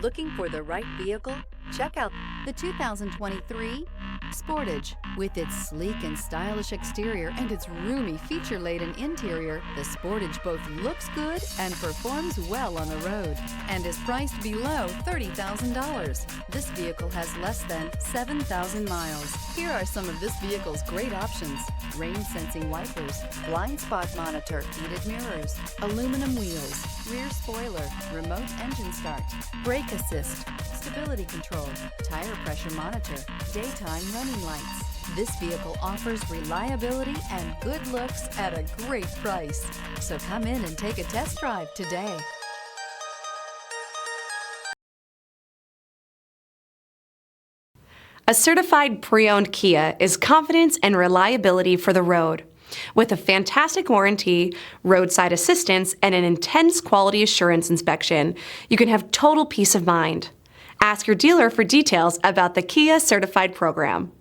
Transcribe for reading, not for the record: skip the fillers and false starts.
Looking for the right vehicle? Check out the 2023 Sportage. With its sleek and stylish exterior and its roomy, feature-laden interior, the Sportage both looks good and performs well on the road and is priced below $30,000. This vehicle has less than 7,000 miles. Here are some of this vehicle's great options: rain-sensing wipers, blind spot monitor, heated mirrors, aluminum wheels, rear spoiler, remote engine start, brake assist, stability control, tire pressure monitor, daytime running lights. This vehicle offers reliability and good looks at a great price. So come in and take a test drive today. A certified pre-owned Kia is confidence and reliability for the road. With a fantastic warranty, roadside assistance, and an intense quality assurance inspection, you can have total peace of mind. Ask your dealer for details about the Kia Certified program.